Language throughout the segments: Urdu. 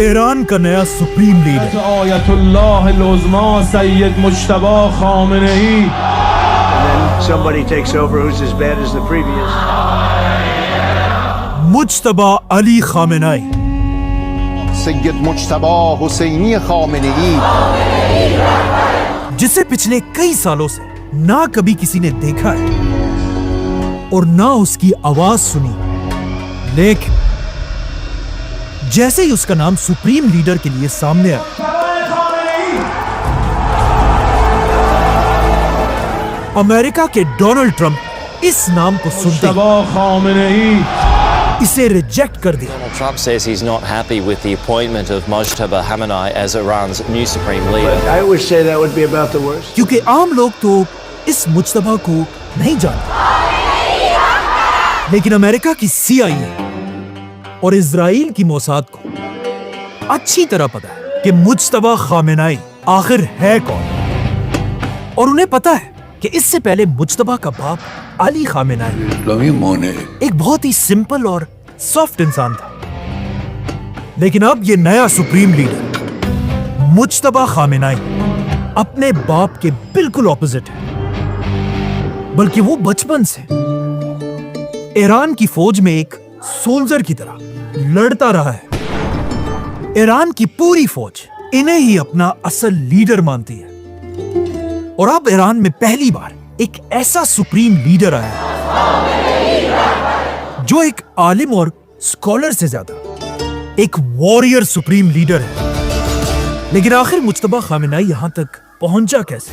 ایران کا نیا سپریم لیڈر آیت اللہ العظمی سید مجتبی خامنہ ای. Somebody takes over who's as bad as the previous. Mujtaba علی خامنہ ای. سید مجتبی حسینی خامنہ ای، جسے پچھلے کئی سالوں سے نہ کبھی کسی نے دیکھا ہے اور نہ اس کی آواز سنی، لیکن جیسے ہی اس کا نام سپریم لیڈر کے لیے سامنے آیا، امریکہ کے ڈونلڈ ٹرمپ اس نام کو سنتے مجتبی خامنہ ای. اسے ریجیکٹ کر دیا. Donald Trump says he's not happy with the appointment of Mojtaba Khamenei as Iran's new supreme leader. I would say that would be about the worst. کیونکہ عام لوگ تو اس مجتبی کو نہیں جانتے، لیکن امریکہ کی CIA اور اسرائیل کی موساد کو اچھی طرح پتا ہے کہ مجتبی خامنہ ای آخر ہے کون، اور انہیں پتا ہے کہ اس سے پہلے مجتبی کا باپ علی خامنہ ای ایک بہت ہی سمپل اور سافٹ انسان تھا، لیکن اب یہ نیا سپریم لیڈر مجتبی خامنہ ای اپنے باپ کے بالکل اپوزٹ ہے، بلکہ وہ بچپن سے ایران کی فوج میں ایک سولجر کی طرح لڑتا رہا ہے. ایران کی پوری فوج انہیں ہی اپنا اصل لیڈر مانتی ہے، اور اب ایران میں پہلی بار ایک ایسا سپریم لیڈر آیا جو ایک عالم اور اسکالر سے زیادہ ایک وارئر سپریم لیڈر ہے. لیکن آخر مجتبی خامنہ ای یہاں تک پہنچا کیسے؟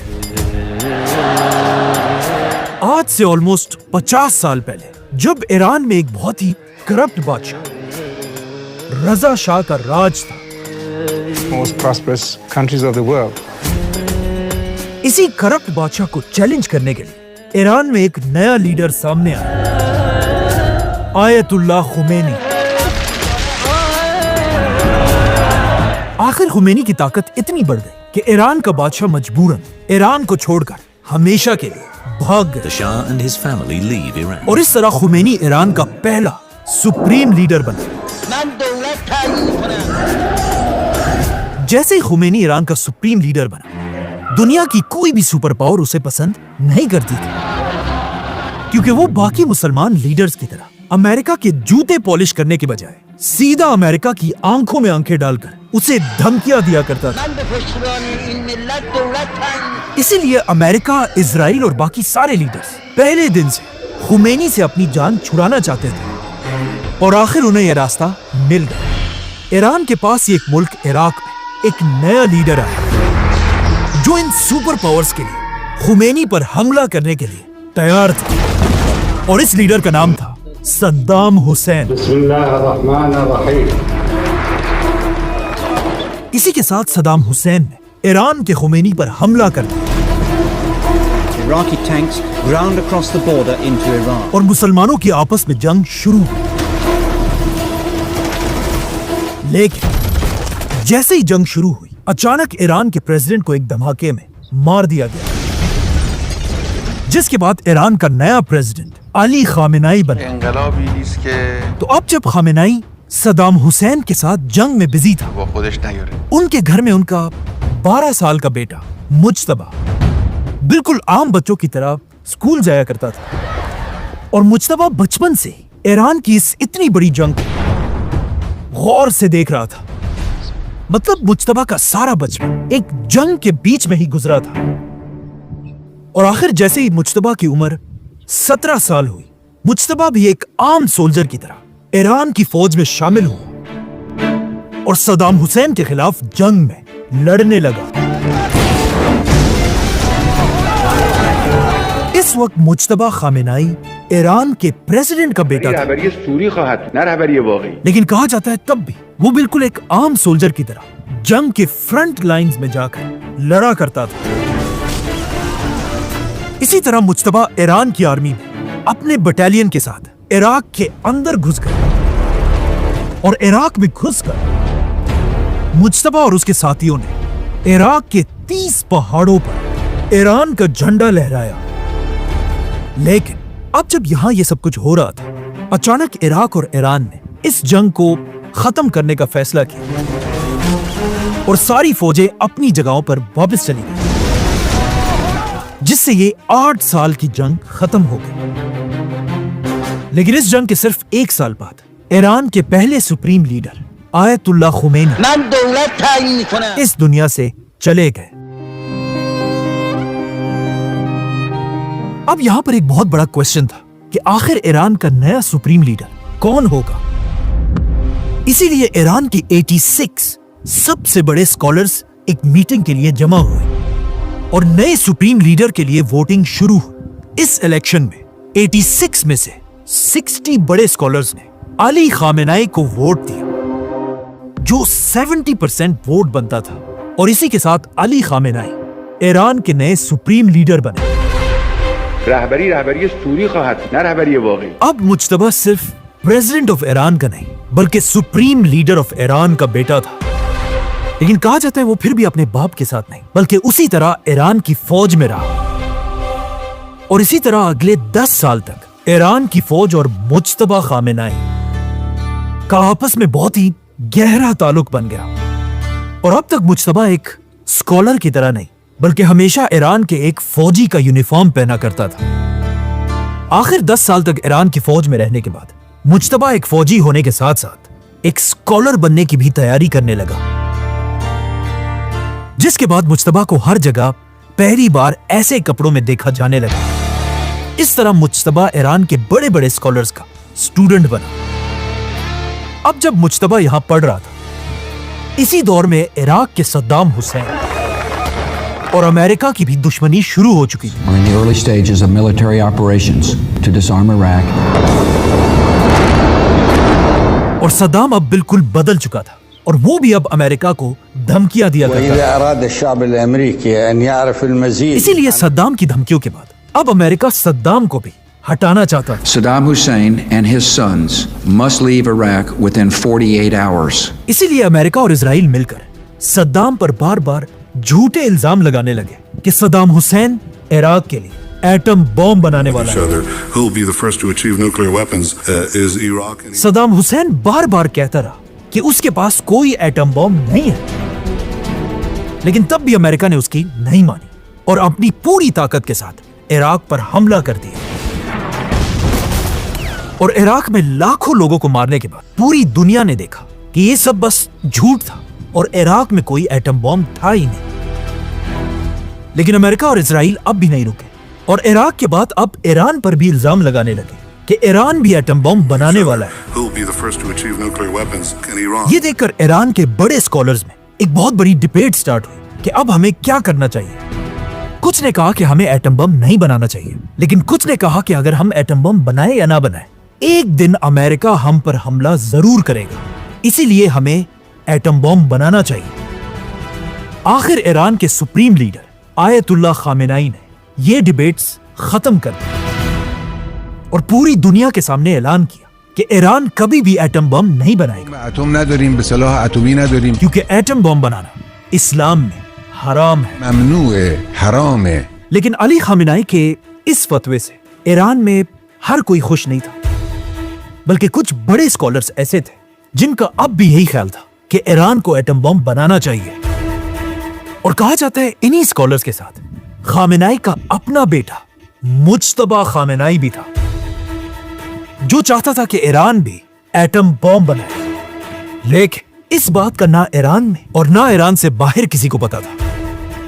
آج سے آلموسٹ 50 سال پہلے جب ایران میں ایک بہت ہی کرپٹ بادشاہ رضا شاہ کا راج تھا، most prosperous countries of the world. اسی کرپٹ بادشاہ کو چیلنج کرنے کے لیے ایران میں ایک نیا لیڈر سامنے آیا، آیت اللہ خمینی. آخر خمینی کی طاقت اتنی بڑھ گئی کہ ایران کا بادشاہ مجبوراً ایران کو چھوڑ کر ہمیشہ کے لیے بھاگ گئے. The Shah and his family leave Iran. اور اس طرح خمینی ایران کا پہلا سپریم لیڈر بنا. جیسے ہی خمینی ایران کا سپریم لیڈر بنا، دنیا کی کوئی بھی سپر پاور اسے پسند نہیں کرتی تھی، کیونکہ وہ باقی مسلمان لیڈرز کی طرح امریکہ کے جوتے پالش کرنے کے بجائے سیدھا امریکہ کی آنکھوں میں آنکھیں ڈال کر اسے دھمکیاں دیا کرتا تھا. اسی لیے امریکہ، اسرائیل اور باقی سارے لیڈرز پہلے دن سے خمینی سے اپنی جان چھڑانا چاہتے تھے، اور آخر انہیں یہ راستہ مل گیا. ایران کے پاس ایک ملک عراق میں ایک نیا لیڈر آیا جو ان سپر پاورز کے لیے خمینی پر حملہ کرنے کے لیے تیار تھا، اور اس لیڈر کا نام تھا صدام حسین. بسم اللہ الرحمن الرحیم. اسی کے ساتھ صدام حسین نے ایران کے خمینی پر حملہ کر دیا Iraqi tanks ground across the border into Iran. اور مسلمانوں کی آپس میں جنگ شروع ہوئی. لیکن جیسے ہی جنگ شروع ہوئی، اچانک ایران کے پریزیڈنٹ کو ایک دھماکے میں مار دیا گیا، جس کے بعد ایران کا نیا پریزیڈنٹ علی خامنہ ای بنا. تو اب جب خامنہ ای صدام حسین کے ساتھ جنگ میں بزی تھا، ان کے گھر میں ان کا 12 سال کا بیٹا مجتبی بالکل عام بچوں کی طرح اسکول جایا کرتا تھا، اور مجتبی بچپن سے ایران کی اس اتنی بڑی جنگ کو غور سے دیکھ رہا تھا. مطلب مجتبی کا سارا بچپن ایک جنگ کے بیچ میں ہی گزرا تھا. اور آخر جیسے ہی مجتبی کی عمر 17 سال ہوئی، مجتبی بھی ایک عام سولجر کی طرح ایران کی فوج میں شامل ہوا اور صدام حسین کے خلاف جنگ میں لڑنے لگا. اس وقت مجتبی خامنہ ای ایران کے پریزیڈنٹ کا بیٹا تھا، لیکن کہا جاتا ہے تب بھی وہ بالکل ایک عام سولجر کی طرح جنگ کے فرنٹ لائنز میں جا کر لڑا کرتا تھا. اسی طرح مجتبی ایران کی آرمی میں اپنے بٹالین کے ساتھ عراق کے اندر گھس گئے، اور عراق میں گھس کر مجتبی اور اس کے ساتھیوں نے عراق کے 30 پہاڑوں پر ایران کا جھنڈا لہرایا. لیکن اب جب یہاں یہ سب کچھ ہو رہا تھا، اچانک عراق اور ایران نے اس جنگ کو ختم کرنے کا فیصلہ کیا اور ساری فوجیں اپنی جگہوں پر واپس چلی گئی، جس سے یہ 8 سال کی جنگ ختم ہو گئی۔ لیکن اس جنگ کے صرف 1 سال بعد ایران کے پہلے سپریم لیڈر آیت اللہ خمینی اس دنیا سے چلے گئے۔ اب یہاں پر ایک بہت بڑا کوسچن تھا کہ آخر ایران کا نیا سپریم لیڈر کون ہوگا؟ اسی لیے ایران کی 86 سب سے بڑے اسکالرز ایک میٹنگ کے لیے جمع ہوئے اور نئے سپریم لیڈر کے لیے ووٹنگ شروع ہوئی۔ اس الیکشن میں 86 میں سے 60 بڑے اسکالرز نے علی خامنہئی کو ووٹ دیا، جو 70% ووٹ بنتا تھا، اور اسی کے ساتھ علی خامنہئی ایران کے نئے سپریم لیڈر بنے۔ رهبری سوری خواهد، نه رهبری واقعی۔ اب مجتبی صرف پریزیڈنٹ آف ایران کا نہیں بلکہ سپریم لیڈر آف ایران کا بیٹا تھا، لیکن کہا جاتا ہے وہ پھر بھی اپنے باپ کے ساتھ نہیں بلکہ اسی طرح ایران کی فوج میں رہا، اور اسی طرح اگلے 10 سال تک ایران کی فوج اور مجتبی خامنہئی کا آپس میں بہت ہی گہرا تعلق بن گیا، اور اب تک مجتبی ایک اسکالر کی طرح نہیں بلکہ ہمیشہ ایران کے ایک فوجی کا یونیفارم پہنا کرتا تھا۔ آخر 10 سال تک ایران کی فوج میں رہنے کے بعد مجتبی ایک فوجی ہونے کے ساتھ ساتھ ایک اسکالر بننے کی بھی تیاری کرنے لگا، جس کے بعد مجتبی کو ہر جگہ پہلی بار ایسے کپڑوں میں دیکھا جانے لگا۔ اس طرح مجتبی ایران کے بڑے بڑے اسکالرز کا اسٹوڈنٹ بنا۔ اب جب مجتبی یہاں پڑھ رہا تھا، اسی دور میں عراق کے صدام حسین اور امریکہ کی بھی دشمنی شروع ہو چکی تھی۔ We're in the early stages of military operations to disarm Iraq. اور صدام اب بالکل بدل چکا تھا، اور وہ بھی اب امریکہ کو دھمکیاں دیا کرتا تھا۔ اسی لیے صدام کی دھمکیوں کے بعد اب امریکہ صدام کو بھی ہٹانا چاہتا تھا۔ Saddam Hussein and his sons must leave Iraq within 48 hours. اسی لیے امریکہ اور اسرائیل مل کر صدام پر بار بار جھوٹے الزام لگانے لگے کہ صدام حسین عراق کے لیے ایٹم بم بنانے والا ہے۔ صدام حسین بار بار کہتا رہا کہ اس کے پاس کوئی ایٹم بم نہیں ہے، لیکن تب بھی امریکہ نے اس کی نہیں مانی اور اپنی پوری طاقت کے ساتھ عراق پر حملہ کر دیا، اور عراق میں لاکھوں لوگوں کو مارنے کے بعد پوری دنیا نے دیکھا کہ یہ سب بس جھوٹ تھا اور عراق میں کوئی ایٹم بم تھا ہی نہیں۔ لیکن امریکہ اور اسرائیل اب بھی نہیں رکے، اور عراق کے بعد اب ایران پر بھی الزام لگانے لگے کہ ایران بھی ایٹم بم بنانے والا ہے۔ یہ دیکھ کر ایران کے بڑے اسکالرز میں ایک بہت بڑی ڈیبیٹ سٹارٹ ہوئی کہ اب ہمیں کیا کرنا چاہیے۔ کچھ نے کہا کہ ہمیں ایٹم بم نہیں بنانا چاہیے، لیکن کچھ نے کہا کہ اگر ہم ایٹم بم بنائیں یا نہ بنائیں، ایک دن امریکہ ہم پر حملہ ضرور کرے گا، اسی لیے ہمیں ایٹم بم بنانا چاہیے۔ آخر ایران کے سپریم لیڈر آیت اللہ خامنہئی نے یہ ڈیبیٹس ختم کر دی اور پوری دنیا کے سامنے اعلان کیا کہ ایران کبھی بھی ایٹم بم نہیں بنائے گا، کیونکہ ایٹم بم بنانا اسلام میں حرام ہے، ممنوع ہے، حرام ہے۔ لیکن علی خامنہئی کے اس فتوے سے ایران میں ہر کوئی خوش نہیں تھا، بلکہ کچھ بڑے اسکالرز ایسے تھے جن کا اب بھی یہی خیال تھا کہ ایران کو ایٹم بم بنانا چاہیے۔ اور کہا جاتا ہے انہی اسکالرز کے ساتھ خامنہئی کا اپنا بیٹا مجتبی خامنہئی بھی تھا، جو چاہتا تھا کہ ایران بھی ایٹم بم بنائے، لیکن اس بات کا نہ ایران میں اور نہ ایران سے باہر کسی کو پتا تھا،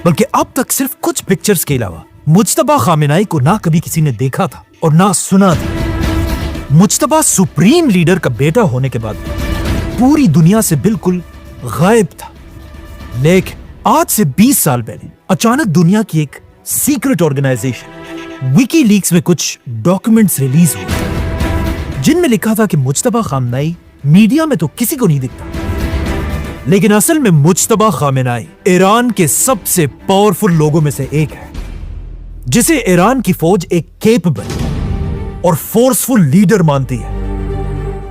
بلکہ اب تک صرف کچھ پکچرز کے علاوہ مجتبی خامنہئی کو نہ کبھی کسی نے دیکھا تھا اور نہ سنا تھا۔ مجتبی سپریم لیڈر کا بیٹا ہونے کے بعد پوری دنیا سے بالکل غائب تھا، لیکن آج سے 20 سال پہلے اچانک دنیا کی ایک سیکرٹ آرگنائزیشن وکی لیکس میں کچھ ڈاکیومنٹس ریلیز ہوئے جن میں لکھا تھا کہ مجتبی خامنہئی میڈیا میں تو کسی کو نہیں دکھتا، لیکن اصل میں مجتبی خامنہئی ایران کے سب سے پاورفل لوگوں میں سے ایک ہے، جسے ایران کی فوج ایک کیپبل اور فورسفل لیڈر مانتی ہے۔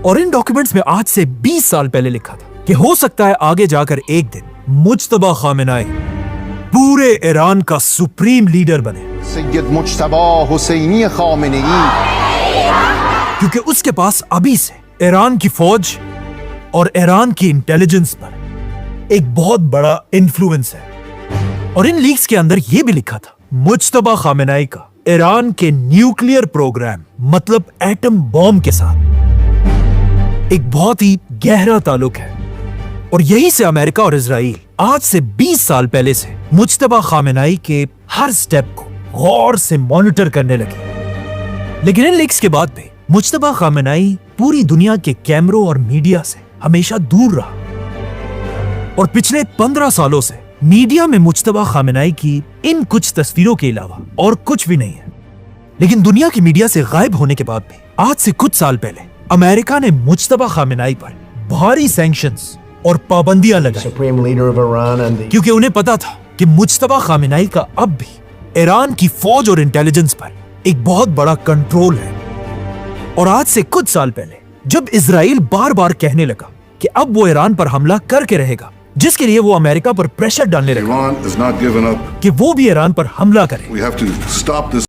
اور ان ڈاکیومنٹس میں آج سے 20 سال پہلے لکھا تھا کہ ہو سکتا ہے آگے جا کر ایک دن مجتبی خامنہئی پورے ایران کا سپریم لیڈر بنے، سید مجتبی حسینی خامنہئی، کیونکہ اس کے پاس ابھی سے ایران کی فوج اور ایران کی انٹیلیجنس پر ایک بہت بڑا انفلوئنس ہے، اور ان لیکس کے اندر یہ بھی لکھا تھا مجتبی خامنہ ای کا ایران کے نیوکلیئر پروگرام مطلب ایٹم بوم کے ساتھ ایک بہت ہی گہرا تعلق ہے، اور یہی سے امریکہ اور اسرائیل آج سے 20 سال پہلے سے مجتبی خامنہ ای کے ہر سٹیپ کو غور سے مانیٹر کرنے لگے۔ لیکن ان لیکس کے بعد بھی مجتبی خامنہ ای پوری دنیا کے کیمروں اور میڈیا سے ہمیشہ دور رہا، اور پچھلے 15 سالوں سے میڈیا میں مجتبی خامنہ ای کی ان کچھ تصویروں کے علاوہ اور کچھ بھی نہیں ہے۔ لیکن دنیا کی میڈیا سے غائب ہونے کے بعد بھی آج سے کچھ سال پہلے امریکہ نے مجتبی خامنہ ای پر بھاری سینکشنز اور پابندیاں لگائی، کیونکہ انہیں پتا تھا کہ مجتبی خامنہ ای کا اب بھی ایران کی فوج اور انٹیلیجنس پر ایک بہت بڑا کنٹرول ہے۔ اور آج سے کچھ سال پہلے جب اسرائیل بار بار کہنے لگا کہ اب وہ ایران پر حملہ کر کے رہے گا، جس کے لیے وہ امریکہ پر پریشر ڈالنے لگا کہ وہ بھی ایران پر حملہ کرے،